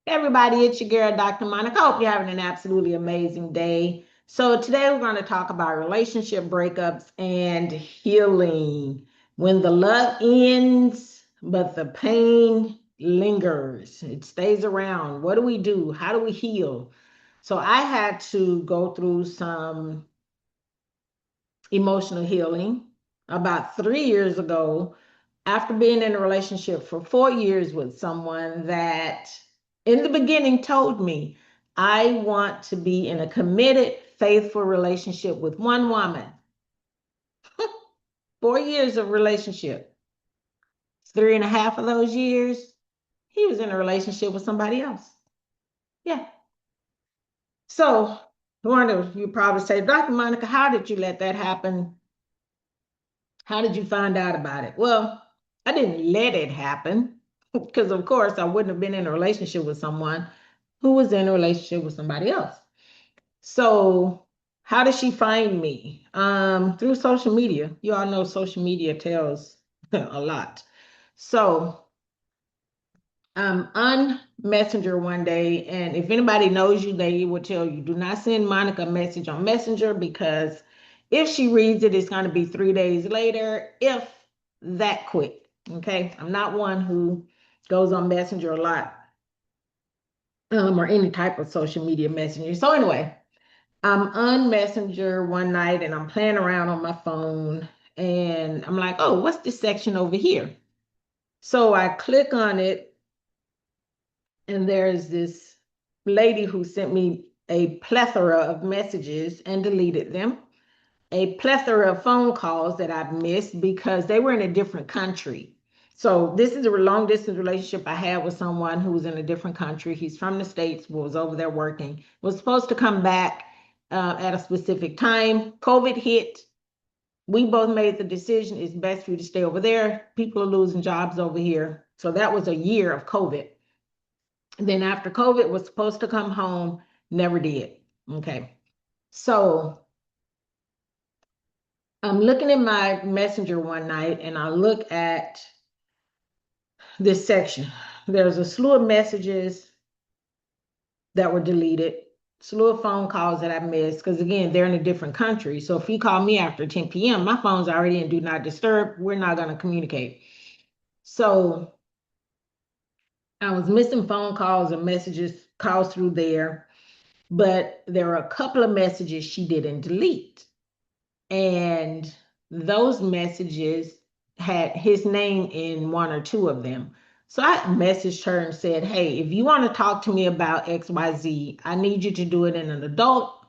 Hey everybody, it's your girl, Dr. Monica. I hope you're having an absolutely amazing day. So, today we're going to talk about relationship breakups and healing. When the love ends, but the pain lingers, it stays around. What do we do? How do we heal? So, I had to go through some emotional healing about 3 years ago after being in a relationship for 4 years with someone that in the beginning told me, I want to be in a committed, faithful relationship with one woman. 4 years of relationship. 3.5 of those years, he was in a relationship with somebody else. Yeah. So, wonder you probably say, Dr. Monica, how did you let that happen? How did you find out about it? Well, I didn't let it happen because, of course, I wouldn't have been in a relationship with someone who was in a relationship with somebody else. So, how did she find me? Through social media. You all know social media tells a lot. So, on Messenger one day, and if anybody knows you, they will tell you do not send Monica a message on Messenger because if she reads it, it's going to be 3 days later, if that quick. Okay, I'm not one who goes on Messenger a lot, or any type of social media messenger. So anyway, I'm on Messenger one night and I'm playing around on my phone, and I'm like, oh, what's this section over here? So I click on it, and there's this lady who sent me a plethora of messages and deleted them, a plethora of phone calls that I've missed because they were in a different country. So this is a long distance relationship I had with someone who was in a different country. He's from the States, was over there working, was supposed to come back at a specific time. COVID hit. We both made the decision it's best for you to stay over there. People are losing jobs over here. So that was a year of COVID. And then after COVID was supposed to come home, never did. Okay. So I'm looking at my messenger one night and I look at this section. There's a slew of messages that were deleted, slew of phone calls that I missed because again, they're in a different country. So if you call me after 10 p.m., my phone's already in do not disturb. We're not going to communicate. So I was missing phone calls and messages, calls through there, but there were a couple of messages she didn't delete. And those messages had his name in one or two of them. So I messaged her and said, hey, if you want to talk to me about XYZ, I need you to do it in an adult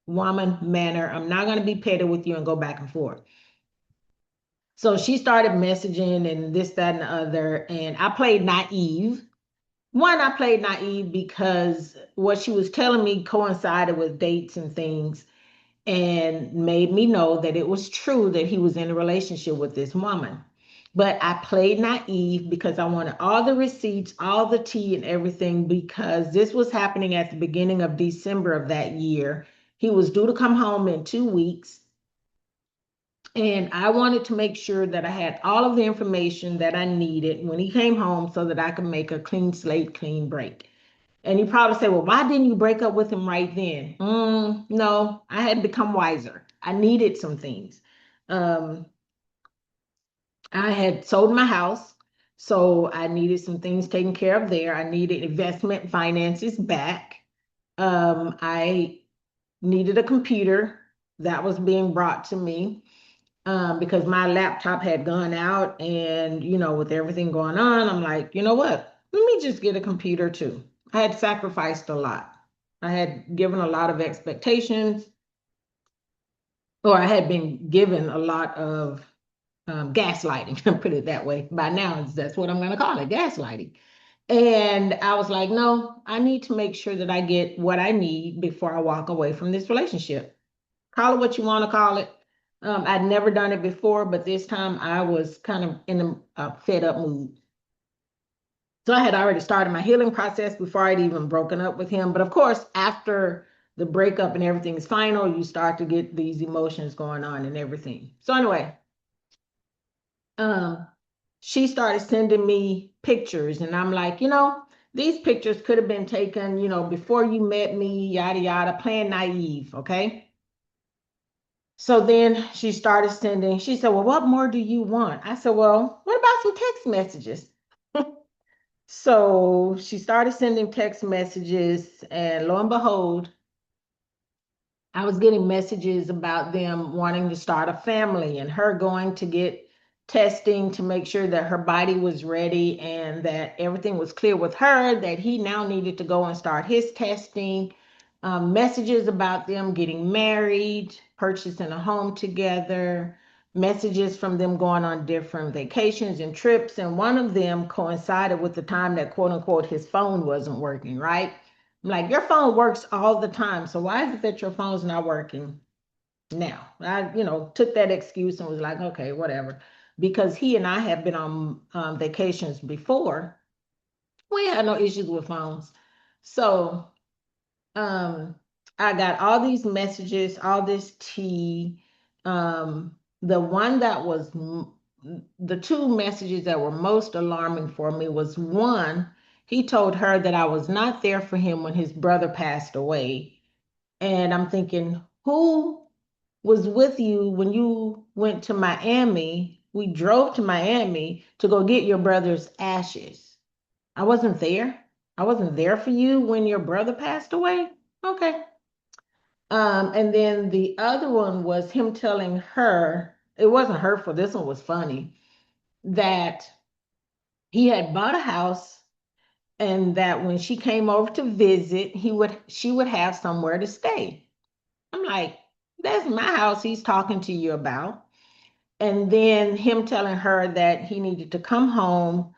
woman manner. I'm not going to be petty with you and go back and forth. So she started messaging and this, that, and the other. And I played naive. One, I played naive because what she was telling me coincided with dates and things and made me know that it was true that he was in a relationship with this woman. But I played naive because I wanted all the receipts, all the tea, and everything because this was happening at the beginning of December of that year. He was due to come home in 2 weeks. And I wanted to make sure that I had all of the information that I needed when he came home so that I could make a clean slate, clean break. And you probably say, well, why didn't you break up with him right then? No, I had become wiser. I needed some things. Um, I had sold my house, so I needed some things taken care of there. I needed investment finances back. I needed a computer that was being brought to me because my laptop had gone out. And, with everything going on, I'm like, you know what? Let me just get a computer too. I had sacrificed a lot. I had given a lot of expectations, or I had been given a lot of gaslighting, put it that way. By now, that's what I'm going to call it, gaslighting. And I was like, no, I need to make sure that I get what I need before I walk away from this relationship. Call it what you want to call it. I'd never done it before, but this time I was kind of in a fed up mood. So I had already started my healing process before I'd even broken up with him. But of course, after the breakup and everything is final, you start to get these emotions going on and everything. So anyway, um, she started sending me pictures, and I'm like, These pictures could have been taken, before you met me, yada, yada, playing naive. Okay. So then she said, well, what more do you want? I said, well, what about some text messages? So she started sending text messages, and lo and behold, I was getting messages about them wanting to start a family and her going to get testing to make sure that her body was ready and that everything was clear with her, that he now needed to go and start his testing. Messages about them getting married, purchasing a home together, messages from them going on different vacations and trips. And one of them coincided with the time that, quote unquote, his phone wasn't working, right? I'm like, your phone works all the time. So why is it that your phone's not working now? I, took that excuse and was like, okay, whatever. Because he and I have been on vacations before. We had no issues with phones. So um, I got all these messages, all this tea. The one that was the two messages that were most alarming for me was one, he told her that I was not there for him when his brother passed away. And I'm thinking, who was with you when you went to Miami? We drove to Miami to go get your brother's ashes. I wasn't there. I wasn't there for you when your brother passed away. Okay. And then the other one was him telling her, it wasn't hurtful, this one was funny, that he had bought a house and that when she came over to visit, she would have somewhere to stay. I'm like, that's my house he's talking to you about. And then him telling her that he needed to come home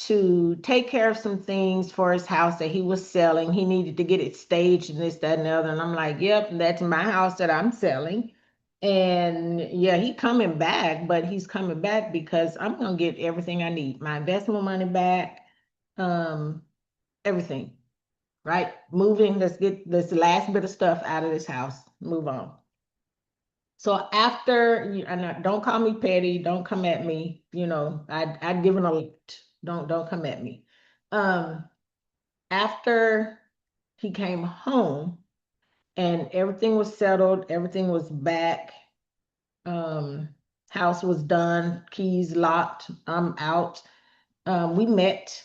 to take care of some things for his house that he was selling. He needed to get it staged and this, that, and the other. And I'm like, yep, that's my house that I'm selling. And yeah, he coming back, but he's coming back because I'm gonna get everything I need, my investment money back, um, everything, right? Moving, let's get this last bit of stuff out of this house, move on. So after, and don't call me petty, don't come at me, I'd given a lot. Don't come at me. Um, After he came home and everything was settled, everything was back, um, house was done, keys locked, I'm out. We met,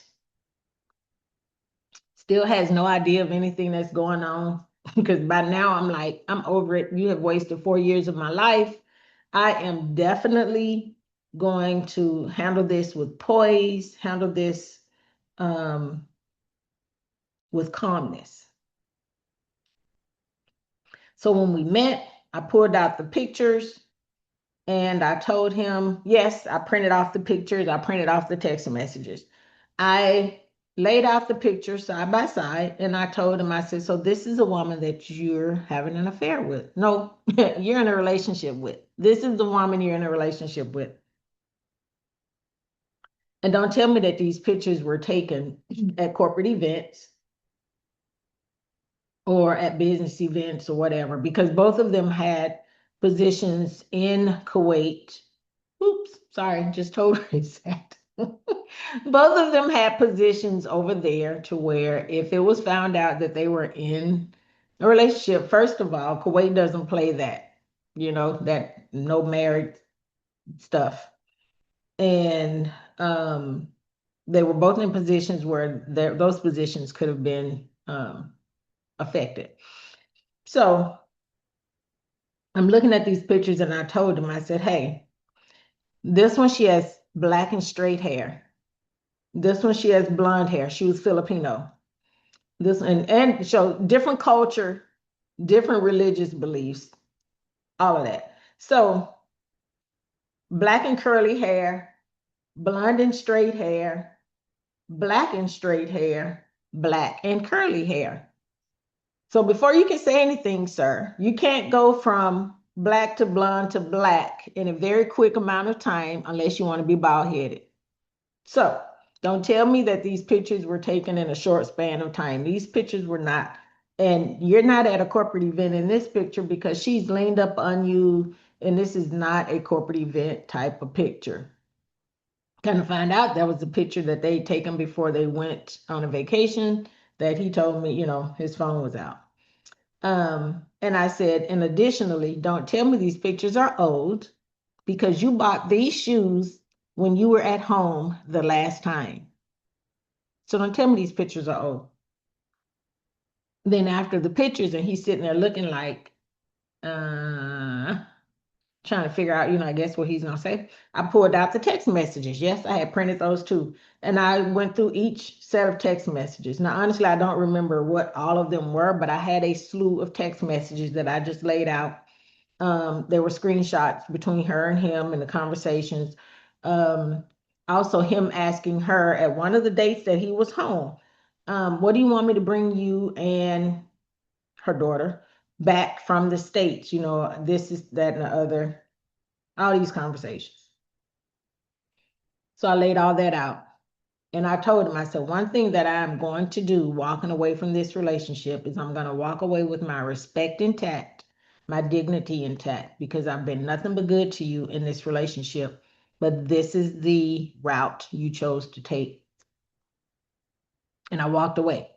still has no idea of anything that's going on because by now I'm like, I'm over it. You have wasted 4 years of my life. I am definitely going to handle this with poise, handle this um, with calmness. So when we met, I pulled out the pictures and I told him, yes, I printed off the pictures, I printed off the text messages. I laid out the pictures side by side and I told him, I said, so this is a woman that you're having an affair with. No, you're in a relationship with. This is the woman you're in a relationship with. And don't tell me that these pictures were taken at corporate events or at business events or whatever, because both of them had positions in Kuwait. Oops, sorry, just told reset. Both of them had positions over there to where if it was found out that they were in a relationship, first of all, Kuwait doesn't play that, that no married stuff. And they were both in positions where those positions could have been affected. So I'm looking at these pictures and I told him, I said, hey, this one she has black and straight hair. This one she has blonde hair. She was Filipino. This and so different culture, different religious beliefs, all of that. So black and curly hair, blonde and straight hair, black and straight hair, black and curly hair. So before you can say anything, sir, you can't go from black to blonde to black in a very quick amount of time unless you want to be bald headed. So don't tell me that these pictures were taken in a short span of time. These pictures were not. And you're not at a corporate event in this picture because she's leaned up on you, and this is not a corporate event type of picture. Kind of find out that was the picture that they'd taken before they went on a vacation that he told me, his phone was out. And I said, and additionally, don't tell me these pictures are old because you bought these shoes when you were at home the last time. So don't tell me these pictures are old. Then after the pictures, and he's sitting there looking like, uh, trying to figure out, I guess what he's gonna say. I pulled out the text messages. Yes, I had printed those too. And I went through each set of text messages. Now, honestly, I don't remember what all of them were, but I had a slew of text messages that I just laid out. There were screenshots between her and him and the conversations. Um, Also, him asking her at one of the dates that he was home, what do you want me to bring you and her daughter back from the States? This is that and the other, all these conversations. So I laid all that out. And I told him, I said, one thing that I'm going to do walking away from this relationship is I'm going to walk away with my respect intact, my dignity intact, because I've been nothing but good to you in this relationship. But this is the route you chose to take. And I walked away.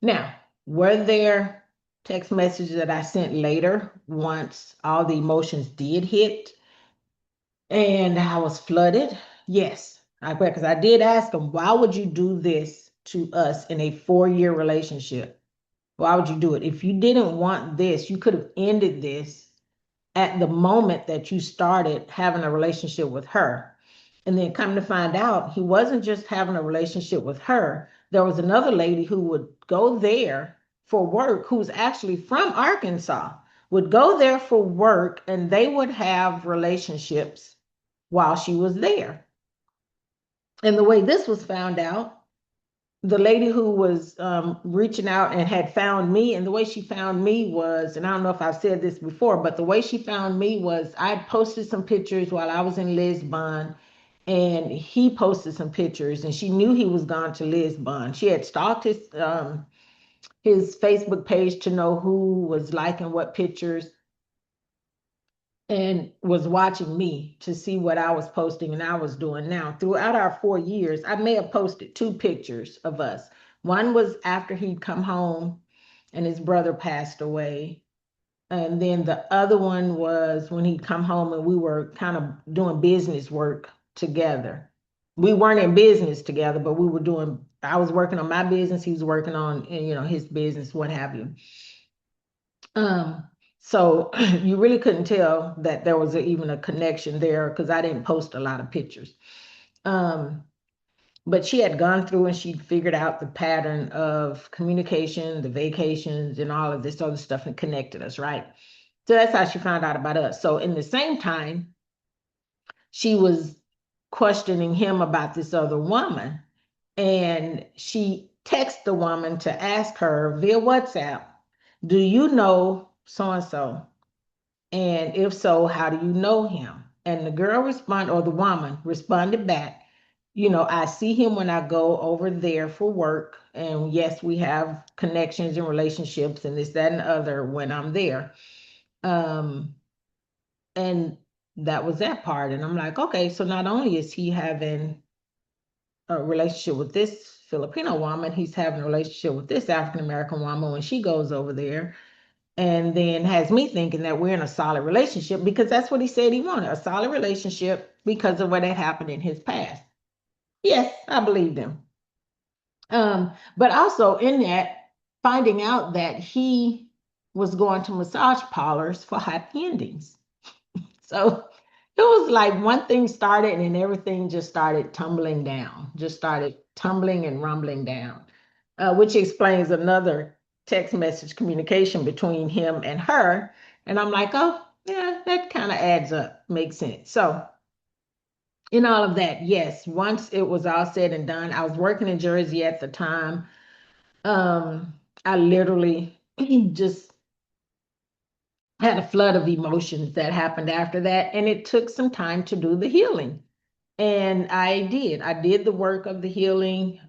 Now, were there text messages that I sent later once all the emotions did hit and I was flooded? Yes, because I did ask him, why would you do this to us in a 4-year relationship? Why would you do it? If you didn't want this, you could have ended this at the moment that you started having a relationship with her. And then come to find out, he wasn't just having a relationship with her. There was another lady who would go there for work, who's actually from Arkansas, would go there for work, and they would have relationships while she was there. And the way this was found out, the lady who was reaching out and had found me, and the way she found me was, and I don't know if I've said this before, but the way she found me was I posted some pictures while I was in Lisbon, and he posted some pictures, and she knew he was gone to Lisbon. She had stalked his Facebook page to know who was liking what pictures, and was watching me to see what I was posting and I was doing. Now, throughout our 4 years, I may have posted 2 pictures of us. One was after he'd come home and his brother passed away. And then the other one was when he'd come home and we were kind of doing business work together. We weren't in business together, but I was working on my business, he was working on, his business, what have you. Um, so you really couldn't tell that there was even a connection there because I didn't post a lot of pictures. Um, but she had gone through and she'd figured out the pattern of communication, the vacations, and all of this other stuff and connected us, right? So that's how she found out about us. So in the same time, she was questioning him about this other woman. And she texted the woman to ask her via WhatsApp, do you know so and so? And if so, how do you know him? And the girl responded, or the woman responded back, I see him when I go over there for work. And yes, we have connections and relationships and this, that, and the other when I'm there. Um, and that was that part. And I'm like, okay, so not only is he having a relationship with this Filipino woman, he's having a relationship with this African American woman when she goes over there, and then has me thinking that we're in a solid relationship because that's what he said he wanted, a solid relationship because of what had happened in his past. Yes, I believed him. But also in that, finding out that he was going to massage parlors for happy endings. So it was like one thing started and then everything just started tumbling down, just started tumbling and rumbling down, which explains another text message communication between him and her. And I'm like, oh, yeah, that kind of adds up, makes sense. So, in all of that, yes, once it was all said and done, I was working in Jersey at the time. Um, I literally just had a flood of emotions that happened after that, and it took some time to do the healing. And I did. I did the work of the healing,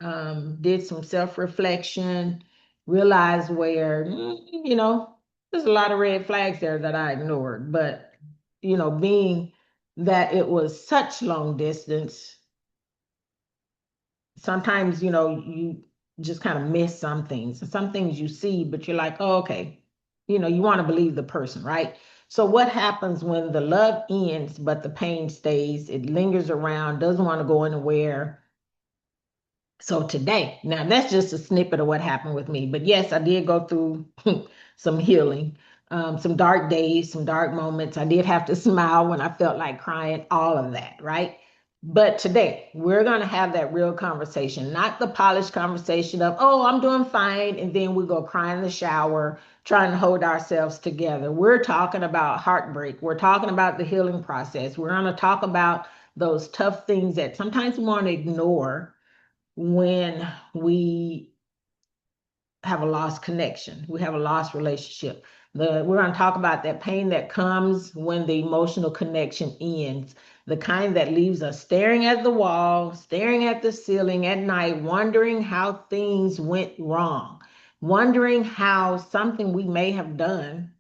did some self-reflection, realized where, there's a lot of red flags there that I ignored. But, being that it was such long distance, sometimes, you just kind of miss some things. And some things you see, but you're like, oh, okay. You want to believe the person, right? So what happens when the love ends, but the pain stays? It lingers around, doesn't want to go anywhere. So today, now that's just a snippet of what happened with me. But yes, I did go through some healing, some dark days, some dark moments. I did have to smile when I felt like crying, all of that, right? But today, we're going to have that real conversation, not the polished conversation of, oh, I'm doing fine. And then we go cry in the shower, trying to hold ourselves together. We're talking about heartbreak. We're talking about the healing process. We're going to talk about those tough things that sometimes we want to ignore when we have a lost connection, we have a lost relationship. We're going to talk about that pain that comes when the emotional connection ends, the kind that leaves us staring at the wall, staring at the ceiling at night, wondering how things went wrong, wondering how something we may have done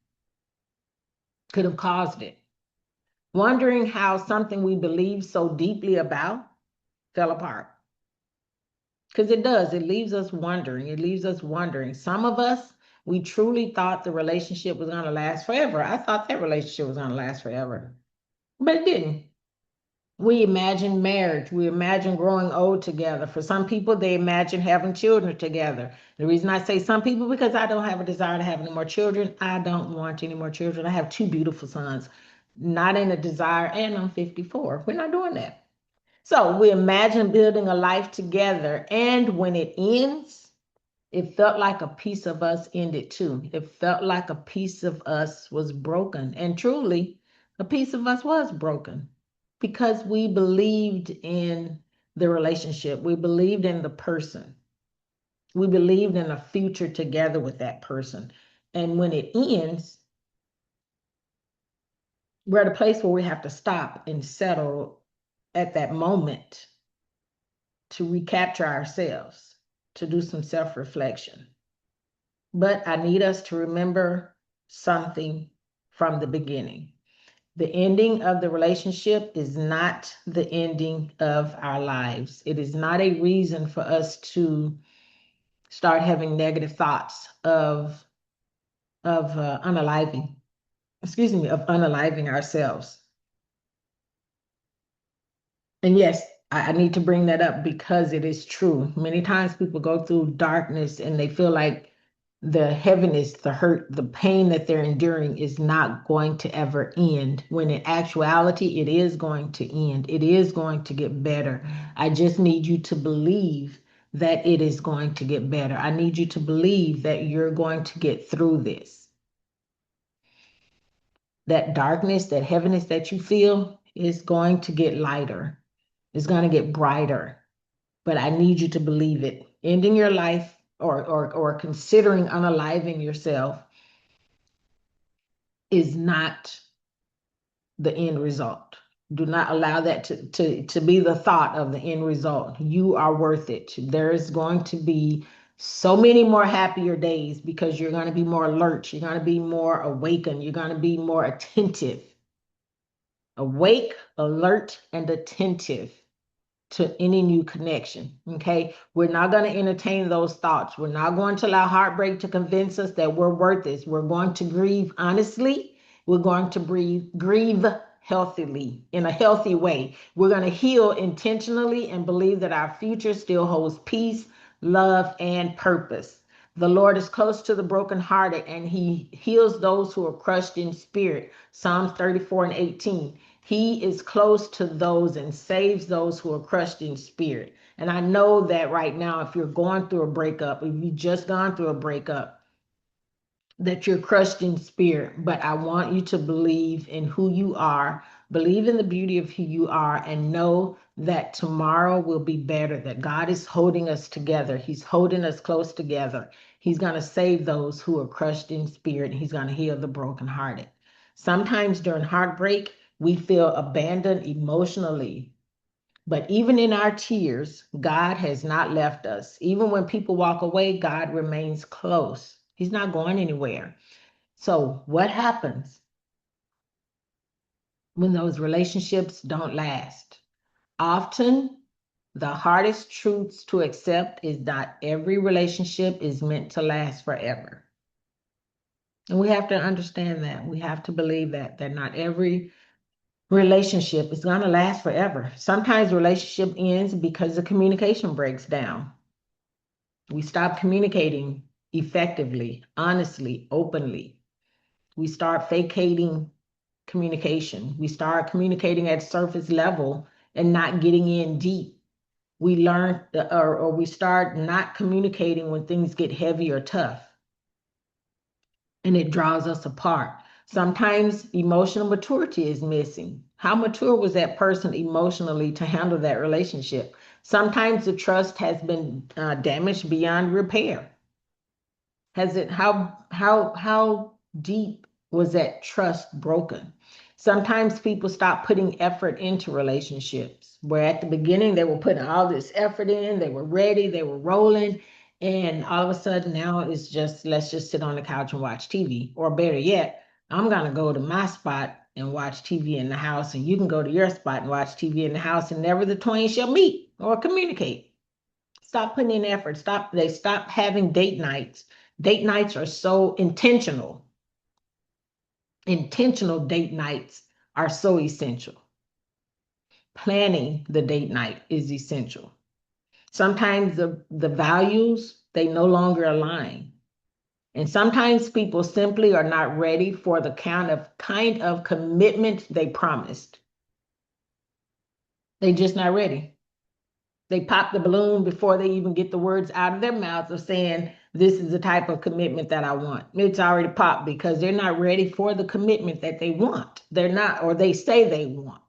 could have caused it, wondering how something we believe so deeply about fell apart. Because it does, it leaves us wondering. It leaves us wondering. Some of us, we truly thought the relationship was going to last forever. I thought that relationship was going to last forever, but it didn't. We imagine marriage. We imagine growing old together. For some people, they imagine having children together. The reason I say some people, because I don't have a desire to have any more children. I don't want any more children. I have two beautiful sons, not in a desire, and I'm 54. We're not doing that. So we imagine building a life together, and when it ends, it felt like a piece of us ended too. It felt like a piece of us was broken. And truly, a piece of us was broken because we believed in the relationship. We believed in the person. We believed in a future together with that person. And when it ends, we're at a place where we have to stop and settle at that moment to recapture ourselves, to do some self reflection. But I need us to remember something from the beginning. The ending of the relationship is not the ending of our lives. It is not a reason for us to start having negative thoughts of unaliving, excuse me, of unaliving ourselves. And yes, I need to bring that up because it is true. Many times people go through darkness and they feel like the heaviness, the hurt, the pain that they're enduring is not going to ever end, when in actuality, it is going to end. It is going to get better. I just need you to believe that it is going to get better. I need you to believe that you're going to get through this. That darkness, that heaviness that you feel is going to get lighter. It's going to get brighter, but I need you to believe it. Ending your life or considering unaliving yourself is not the end result. Do not allow that to be the thought of the end result. You are worth it. There is going to be so many more happier days because you're going to be more alert. You're going to be more awakened. You're going to be more attentive. Awake, alert, and attentive to any new connection. Okay. We're not going to entertain those thoughts. We're not going to allow heartbreak to convince us that we're worth this. We're going to grieve honestly. We're going to grieve healthily, in a healthy way. We're going to heal intentionally and believe that our future still holds peace, love, and purpose. The Lord is close to the brokenhearted and he heals those who are crushed in spirit. Psalms 34:18. He is close to those and saves those who are crushed in spirit. And I know that right now, if you're going through a breakup, if you've just gone through a breakup, that you're crushed in spirit. But I want you to believe in who you are, believe in the beauty of who you are, and know that tomorrow will be better, that God is holding us together. He's holding us close together. He's going to save those who are crushed in spirit. He's going to heal the brokenhearted. Sometimes during heartbreak, we feel abandoned emotionally. But even in our tears, God has not left us. Even when people walk away, God remains close. He's not going anywhere. So, what happens when those relationships don't last? Often The hardest truths to accept is not every relationship is meant to last forever. And we have to understand that. We have to believe that not every relationship is going to last forever. Sometimes relationship ends because the communication breaks down. We stop communicating effectively, honestly, openly. We start faking communication. We start communicating at surface level and not getting in deep. We learn or we start not communicating when things get heavy or tough, and it draws us apart. Sometimes emotional maturity is missing. How mature was that person emotionally to handle that relationship? Sometimes the trust has been damaged beyond repair. Has it how deep was that trust broken? Sometimes people stop putting effort into relationships where at the beginning they were putting all this effort in, they were ready, they were rolling, and all of a sudden now it's just let's just sit on the couch and watch TV. Or better yet, I'm gonna go to my spot and watch TV in the house, and you can go to your spot and watch TV in the house, and never the twain shall meet or communicate. Stop putting in effort. They stop having date nights. Date nights are so intentional. Intentional date nights are so essential. Planning the date night is essential. Sometimes the values, they no longer align. And sometimes people simply are not ready for the kind of commitment they promised. They just not ready. They pop the balloon before they even get the words out of their mouth of saying, this is the type of commitment that I want. It's already popped because they're not ready for the commitment that they want. They're not, or they say they want.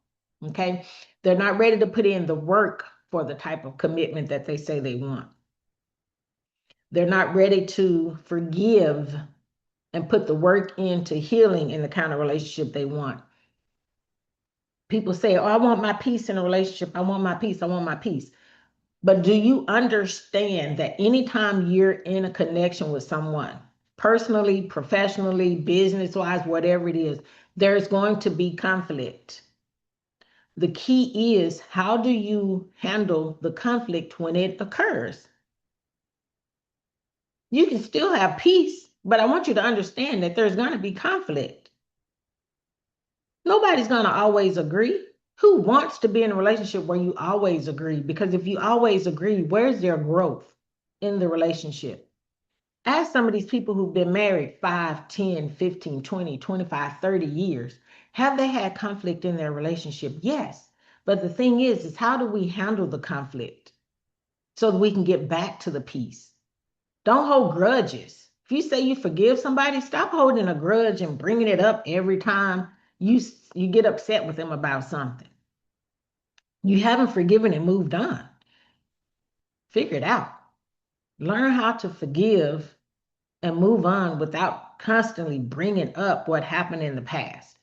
Okay. They're not ready to put in the work for the type of commitment that they say they want. They're not ready to forgive and put the work into healing in the kind of relationship they want. People say, oh, I want my peace in a relationship. I want my peace. I want my peace. But do you understand that anytime you're in a connection with someone, personally, professionally, business wise, whatever it is, there's going to be conflict. The key is how do you handle the conflict when it occurs? You can still have peace, but I want you to understand that there's going to be conflict. Nobody's going to always agree. Who wants to be in a relationship where you always agree? Because if you always agree, where's their growth in the relationship? Ask some of these people who've been married 5, 10, 15, 20, 25, 30 years. Have they had conflict in their relationship? Yes. But the thing is how do we handle the conflict so that we can get back to the peace? Don't hold grudges. If you say you forgive somebody, stop holding a grudge and bringing it up every time you get upset with them about something. You haven't forgiven and moved on. Figure it out. Learn how to forgive and move on without constantly bringing up what happened in the past.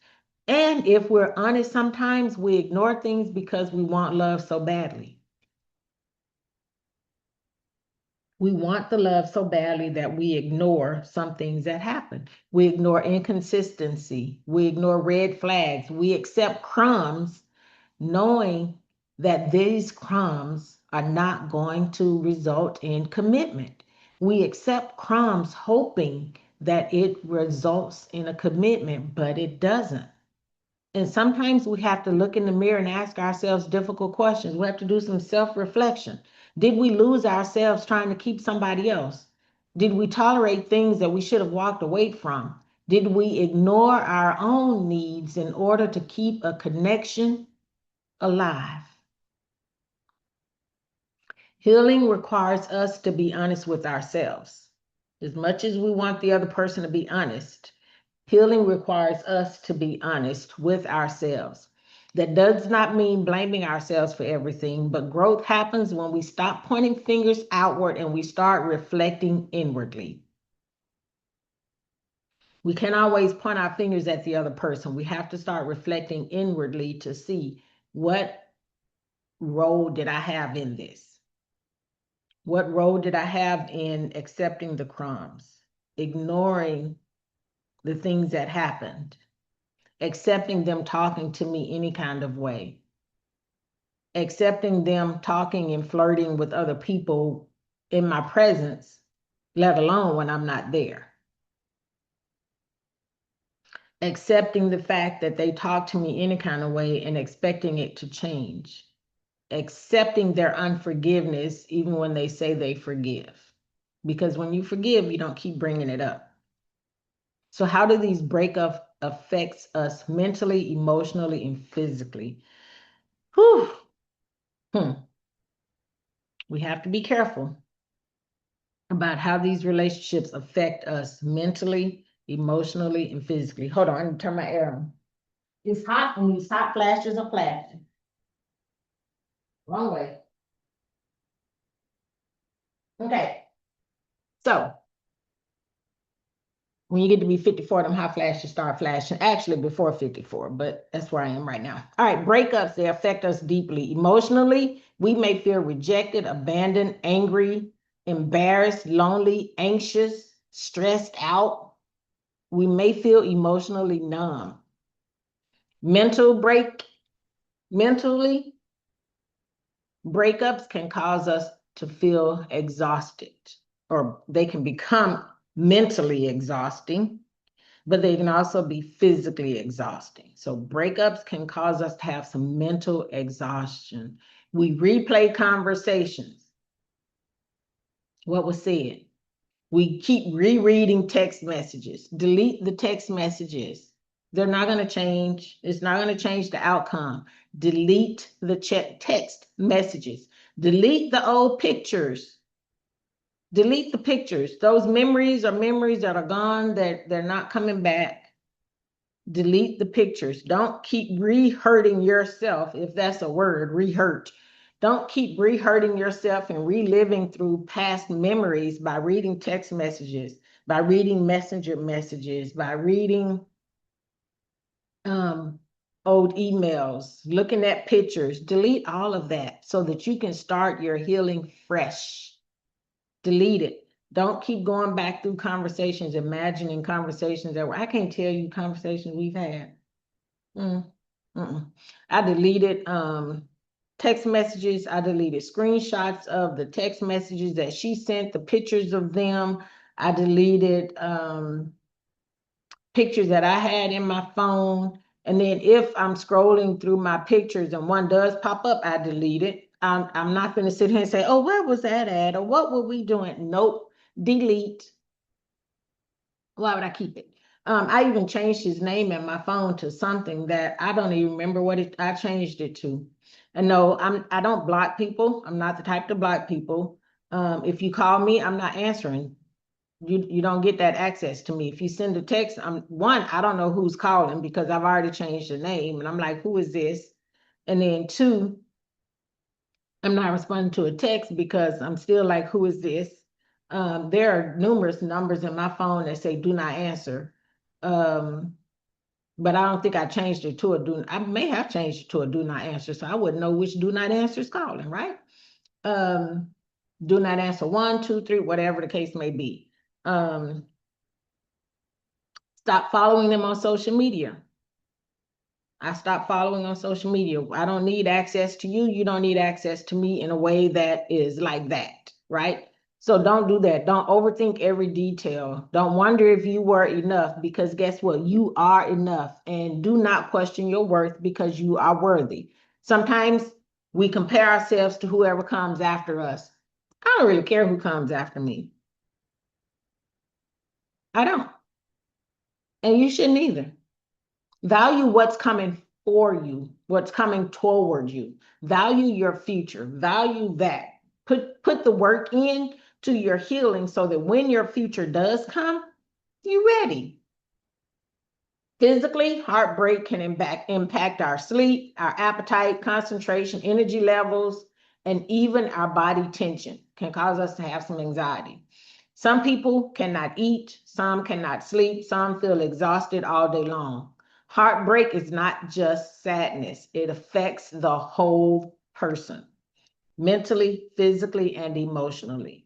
And if we're honest, sometimes we ignore things because we want love so badly. We want the love so badly that we ignore some things that happen. We ignore inconsistency. We ignore red flags. We accept crumbs knowing that these crumbs are not going to result in commitment. We accept crumbs hoping that it results in a commitment, but it doesn't. And sometimes we have to look in the mirror and ask ourselves difficult questions. We have to do some self reflection. Did we lose ourselves trying to keep somebody else? Did we tolerate things that we should have walked away from? Did we ignore our own needs in order to keep a connection alive? Healing requires us to be honest with ourselves. As much as we want the other person to be honest, healing requires us to be honest with ourselves. That does not mean blaming ourselves for everything, but growth happens when we stop pointing fingers outward and we start reflecting inwardly. We can't always point our fingers at the other person. We have to start reflecting inwardly to see what role did I have in this? What role did I have in accepting the crumbs, ignoring the things that happened, accepting them talking to me any kind of way, accepting them talking and flirting with other people in my presence, let alone when I'm not there. Accepting the fact that they talk to me any kind of way and expecting it to change. Accepting their unforgiveness even when they say they forgive. Because when you forgive, you don't keep bringing it up. So how do these breakups affect us mentally, emotionally, and physically? Whew. We have to be careful about how these relationships affect us mentally, emotionally, and physically. Hold on, I need to turn my air on. It's hot and these hot flashes are flashing. Wrong way. Okay. So when you get to be 54, them hot flashes start flashing. Actually, before 54, but that's where I am right now. All right, breakups, they affect us deeply. Emotionally, we may feel rejected, abandoned, angry, embarrassed, lonely, anxious, stressed out. We may feel emotionally numb. Mentally, breakups can cause us to feel exhausted, or they can become mentally exhausting, but they can also be physically exhausting. So breakups can cause us to have some mental exhaustion. We replay conversations, what was said. We keep rereading text messages. Delete the text messages. They're not going to change. It's not going to change the outcome. Delete the text messages. Delete the old pictures. Delete the pictures. Those memories are memories that are gone, that they're not coming back. Delete the pictures. Don't keep re-hurting yourself, if that's a word, re-hurt. Don't keep re-hurting yourself and reliving through past memories by reading text messages, by reading messenger messages, by reading old emails, looking at pictures. Delete all of that so that you can start your healing fresh. Delete it. Don't keep going back through conversations, imagining conversations that were, I can't tell you conversations we've had. I deleted text messages. I deleted screenshots of the text messages that she sent, the pictures of them. I deleted pictures that I had in my phone. And then if I'm scrolling through my pictures and one does pop up, I delete it. I'm not going to sit here and say, oh, where was that at? Or what were we doing? Nope. Delete. Why would I keep it? I even changed his name in my phone to something that I don't even remember what I changed it to. And no, I don't block people. I'm not the type to block people. If you call me, I'm not answering. You don't get that access to me. If you send a text, I don't know who's calling because I've already changed the name. And I'm like, who is this? And then two, I'm not responding to a text because I'm still like, who is this? There are numerous numbers in my phone that say do not answer. But I don't think I changed it to I may have changed it to a do not answer, so I wouldn't know which do not answer is calling, right? Do not answer 1, 2, 3, whatever the case may be. Stop following them on social media. I stopped following on social media. I don't need access to you. You don't need access to me in a way that is like that, right? So don't do that. Don't overthink every detail. Don't wonder if you were enough, because guess what? You are enough. And do not question your worth, because you are worthy. Sometimes we compare ourselves to whoever comes after us. I don't really care who comes after me. I don't. And you shouldn't either. Value what's coming for you, what's coming toward you. Value your future. Value that. Put the work in to your healing so that when your future does come, you're ready. Physically, heartbreak can impact our sleep, our appetite, concentration, energy levels, and even our body tension. Can cause us to have some anxiety. Some people cannot eat, some cannot sleep, some feel exhausted all day long. Heartbreak is not just sadness, it affects the whole person, mentally, physically, and emotionally.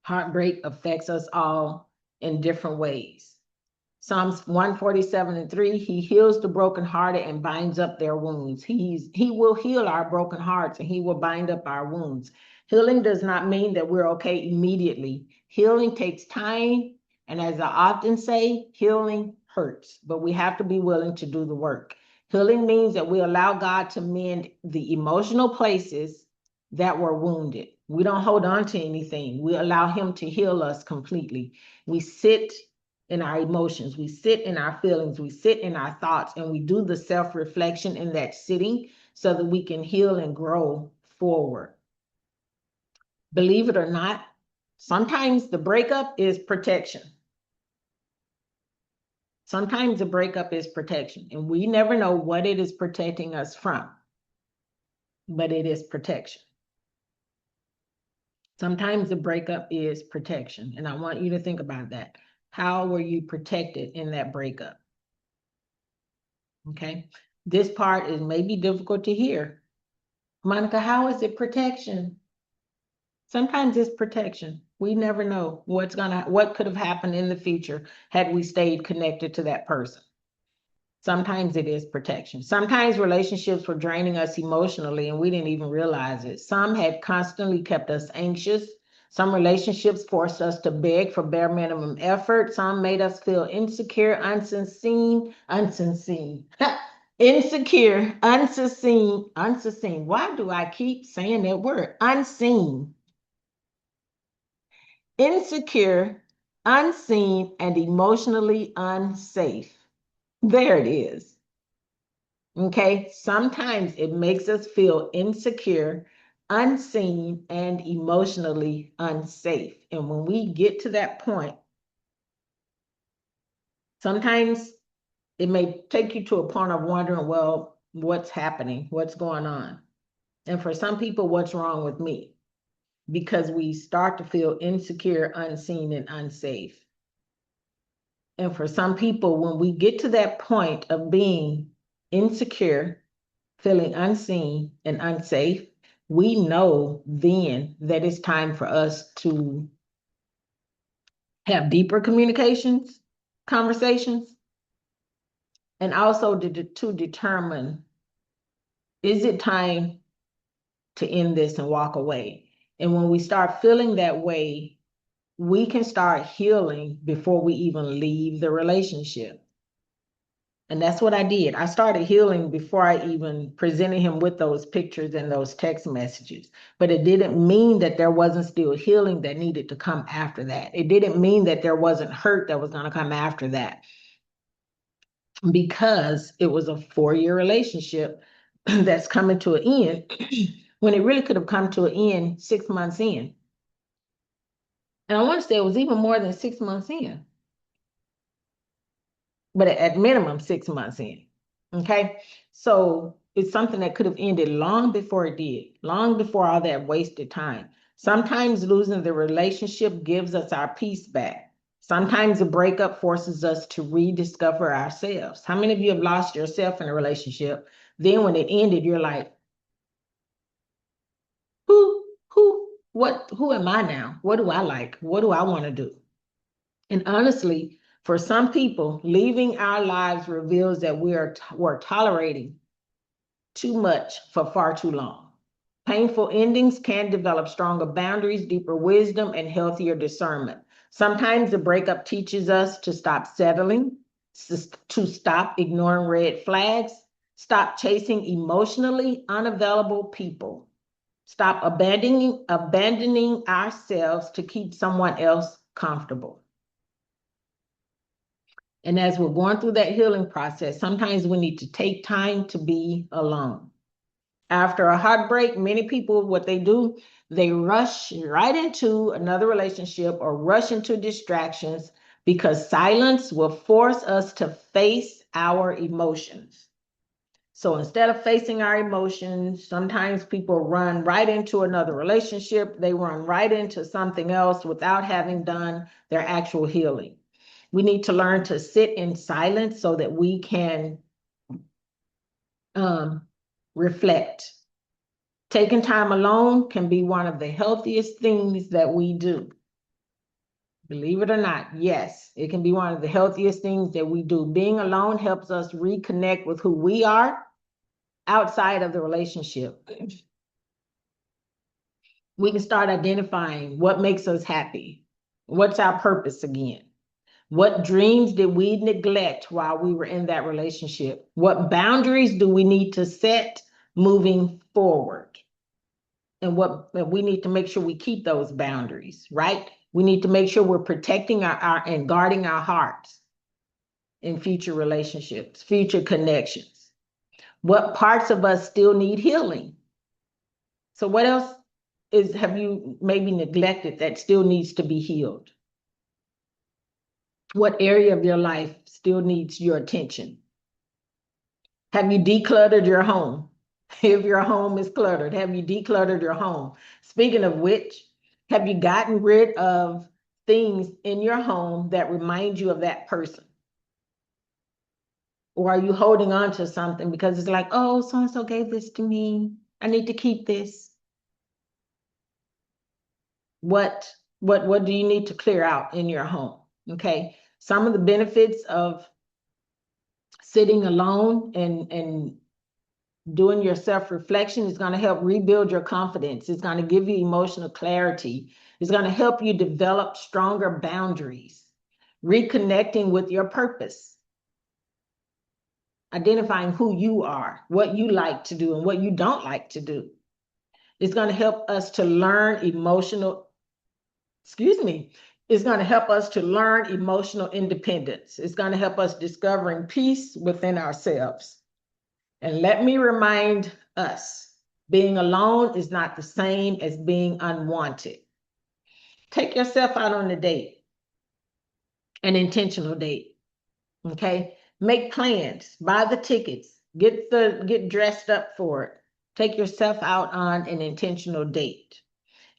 Heartbreak affects us all in different ways. Psalms 147:3, he heals the brokenhearted and binds up their wounds. He will heal our broken hearts and he will bind up our wounds. Healing does not mean that we're okay immediately. Healing takes time. And as I often say, healing hurts, but we have to be willing to do the work. Healing means that we allow God to mend the emotional places that were wounded. We don't hold on to anything. We allow him to heal us completely. We sit in our emotions, we sit in our feelings, we sit in our thoughts, and we do the self-reflection in that sitting so that we can heal and grow forward. Believe it or not, sometimes the breakup is protection. Sometimes the breakup is protection, and we never know what it is protecting us from, but it is protection. Sometimes the breakup is protection, and I want you to think about that. How were you protected in that breakup? Okay, this part is maybe difficult to hear. Monica, how is it protection? Sometimes it's protection. We never know what could have happened in the future had we stayed connected to that person. Sometimes it is protection. Sometimes relationships were draining us emotionally and we didn't even realize it. Some had constantly kept us anxious. Some relationships forced us to beg for bare minimum effort. Some made us feel insecure, unseen. Insecure, unseen. Why do I keep saying that word? Unseen. Insecure, unseen, and emotionally unsafe. There it is. Okay, sometimes it makes us feel insecure, unseen, and emotionally unsafe. And when we get to that point, sometimes it may take you to a point of wondering, well, what's happening? What's going on? And for some people, what's wrong with me? Because we start to feel insecure, unseen, and unsafe. And for some people, when we get to that point of being insecure, feeling unseen and unsafe, we know then that it's time for us to have deeper conversations, and also to determine, is it time to end this and walk away? And when we start feeling that way, we can start healing before we even leave the relationship. And that's what I did. I started healing before I even presented him with those pictures and those text messages. But it didn't mean that there wasn't still healing that needed to come after that. It didn't mean that there wasn't hurt that was going to come after that, because it was a 4-year relationship that's coming to an end when it really could have come to an end 6 months in. And I want to say it was even more than 6 months in, but at minimum 6 months in. Okay, so it's something that could have ended long before it did, long before all that wasted time. Sometimes losing the relationship gives us our peace back. Sometimes a breakup forces us to rediscover ourselves. How many of you have lost yourself in a relationship? Then when it ended, you're like, who am I now? What do I like? What do I want to do? And honestly, for some people, leaving our lives reveals that we're tolerating too much for far too long. Painful endings can develop stronger boundaries, deeper wisdom, and healthier discernment. Sometimes the breakup teaches us to stop settling, to stop ignoring red flags, stop chasing emotionally unavailable people, stop abandoning ourselves to keep someone else comfortable. And as we're going through that healing process, sometimes we need to take time to be alone. After a heartbreak, many people, what they do, they rush right into another relationship or rush into distractions because silence will force us to face our emotions. So instead of facing our emotions, sometimes people run right into another relationship. They run right into something else without having done their actual healing. We need to learn to sit in silence so that we can reflect. Taking time alone can be one of the healthiest things that we do. Believe it or not, yes, it can be one of the healthiest things that we do. Being alone helps us reconnect with who we are outside of the relationship. We can start identifying what makes us happy. What's our purpose again? What dreams did we neglect while we were in that relationship? What boundaries do we need to set moving forward? And what we need to make sure we keep those boundaries, right? We need to make sure we're protecting our and guarding our hearts in future relationships, future connections. What parts of us still need healing? So what else have you maybe neglected that still needs to be healed? What area of your life still needs your attention? Have you decluttered your home? If your home is cluttered, have you decluttered your home? Speaking of which, have you gotten rid of things in your home that remind you of that person? Or are you holding on to something because it's like, oh, so-and-so gave this to me. I need to keep this. What do you need to clear out in your home? Okay. Some of the benefits of sitting alone and doing your self-reflection is going to help rebuild your confidence. It's going to give you emotional clarity. It's going to help you develop stronger boundaries, reconnecting with your purpose, identifying who you are, what you like to do and what you don't like to do. It's going to help us to learn it's going to help us to learn emotional independence. It's going to help us discovering peace within ourselves. And let me remind us, being alone is not the same as being unwanted. Take yourself out on a date, an intentional date, okay? Make plans, buy the tickets, get dressed up for it. Take yourself out on an intentional date.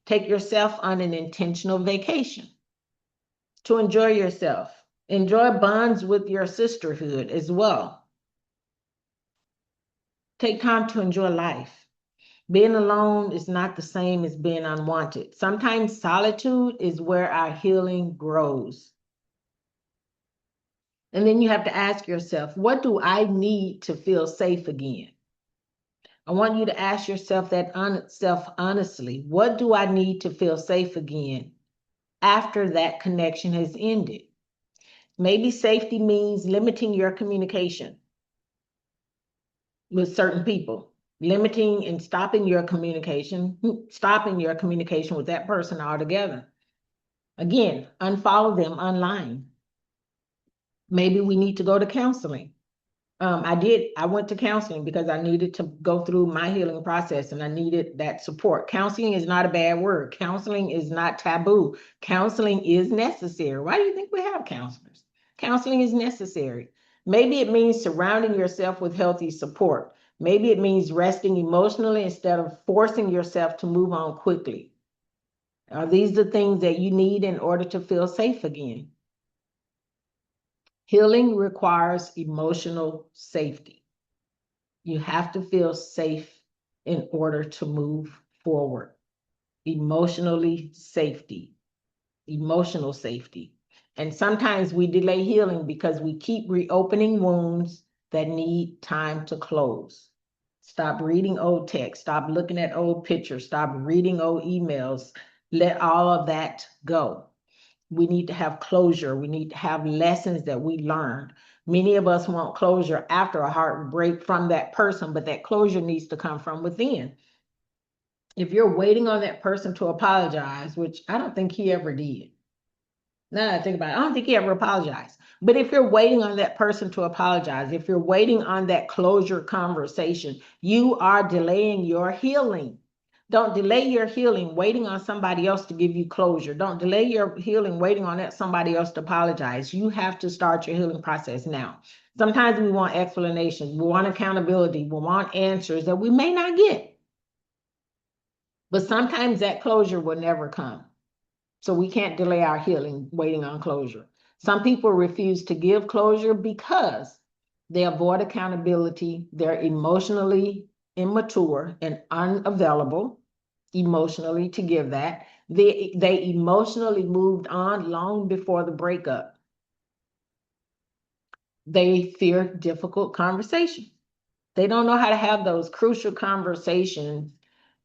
Take yourself on an intentional vacation to enjoy yourself. Enjoy bonds with your sisterhood as well. Take time to enjoy life. Being alone is not the same as being unwanted. Sometimes solitude is where our healing grows. And then you have to ask yourself, what do I need to feel safe again? I want you to ask yourself that honestly. What do I need to feel safe again after that connection has ended? Maybe safety means limiting your communication with certain people, limiting and stopping your communication with that person altogether. Again, unfollow them online. Maybe we need to go to counseling. I went to counseling because I needed to go through my healing process and I needed that support. Counseling is not a bad word. Counseling is not taboo. Counseling is necessary. Why do you think we have counselors? Counseling is necessary. Maybe it means surrounding yourself with healthy support. Maybe it means resting emotionally instead of forcing yourself to move on quickly. Are these the things that you need in order to feel safe again? Healing requires emotional safety. You have to feel safe in order to move forward. Emotional safety. And sometimes we delay healing because we keep reopening wounds that need time to close. Stop reading old text. Stop looking at old pictures. Stop reading old emails. Let all of that go. We need to have closure. We need to have lessons that we learned. Many of us want closure after a heartbreak from that person, but that closure needs to come from within. If you're waiting on that person to apologize, which I don't think he ever did. Now that I think about it, I don't think he ever apologized. But if you're waiting on that person to apologize, if you're waiting on that closure conversation, you are delaying your healing. Don't delay your healing waiting on somebody else to give you closure. Don't delay your healing waiting on somebody else to apologize. You have to start your healing process now. Sometimes we want explanations, we want accountability, we want answers that we may not get. But sometimes that closure will never come. So we can't delay our healing waiting on closure. Some people refuse to give closure because they avoid accountability. They're emotionally immature and unavailable emotionally to give that. They emotionally moved on long before the breakup. They fear difficult conversation. They don't know how to have those crucial conversations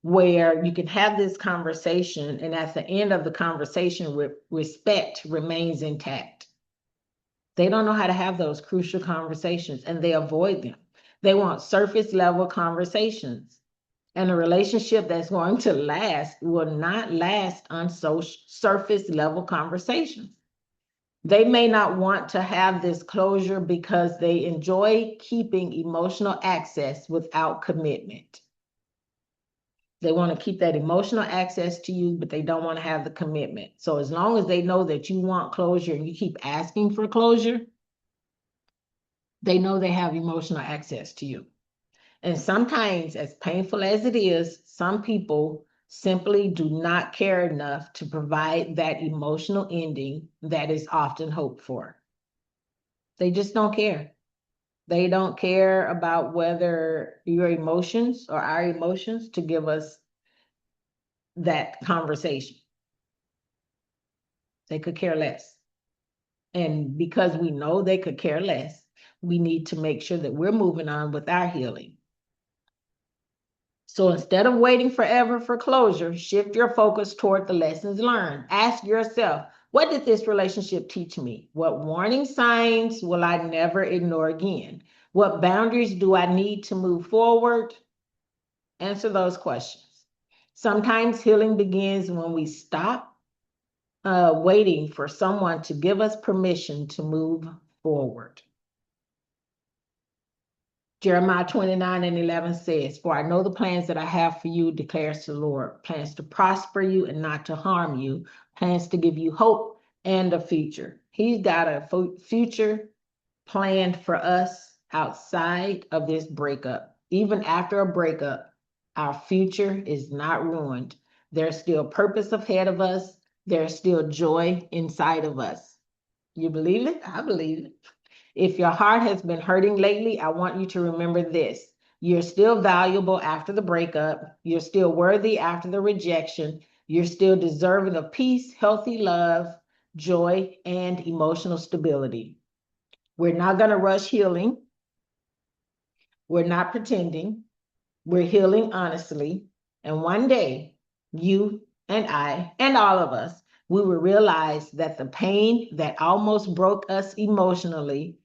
where you can have this conversation and at the end of the conversation, respect remains intact. They don't know how to have those crucial conversations and they avoid them. They want surface level conversations. And a relationship that's going to last will not last on surface level conversations. They may not want to have this closure because they enjoy keeping emotional access without commitment. They want to keep that emotional access to you, but they don't want to have the commitment. So as long as they know that you want closure and you keep asking for closure, they know they have emotional access to you. And sometimes, as painful as it is, some people simply do not care enough to provide that emotional ending that is often hoped for. They just don't care. They don't care about whether your emotions or our emotions to give us that conversation. They could care less. And because we know they could care less, we need to make sure that we're moving on with our healing. So instead of waiting forever for closure, shift your focus toward the lessons learned. Ask yourself, what did this relationship teach me? What warning signs will I never ignore again? What boundaries do I need to move forward? Answer those questions. Sometimes healing begins when we stop waiting for someone to give us permission to move forward. Jeremiah 29:11 says, "For I know the plans that I have for you, declares the Lord, plans to prosper you and not to harm you, plans to give you hope and a future." He's got a future planned for us outside of this breakup. Even after a breakup, our future is not ruined. There's still purpose ahead of us. There's still joy inside of us. You believe it? I believe it. If your heart has been hurting lately, I want you to remember this. You're still valuable after the breakup. You're still worthy after the rejection. You're still deserving of peace, healthy love, joy, and emotional stability. We're not going to rush healing. We're not pretending. We're healing honestly. And one day, you and I and all of us, we will realize that the pain that almost broke us emotionally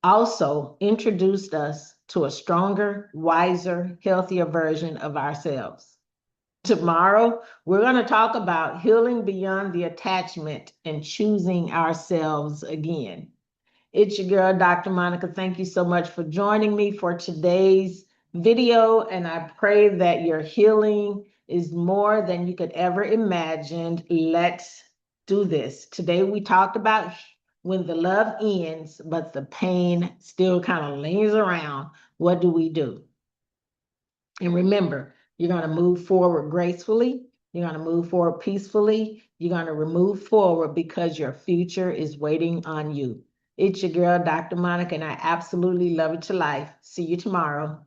also introduced us to a stronger, wiser, healthier version of ourselves. Tomorrow, we're going to talk about healing beyond the attachment and choosing ourselves again. It's your girl, Dr. Monica. Thank you so much for joining me for today's video. And I pray that your healing is more than you could ever imagine. Let's do this. Today, we talked about when the love ends, but the pain still kind of lingers around. What do we do? And remember, you're going to move forward gracefully. You're going to move forward peacefully. You're going to move forward because your future is waiting on you. It's your girl, Dr. Monica, and I absolutely love you to life. See you tomorrow.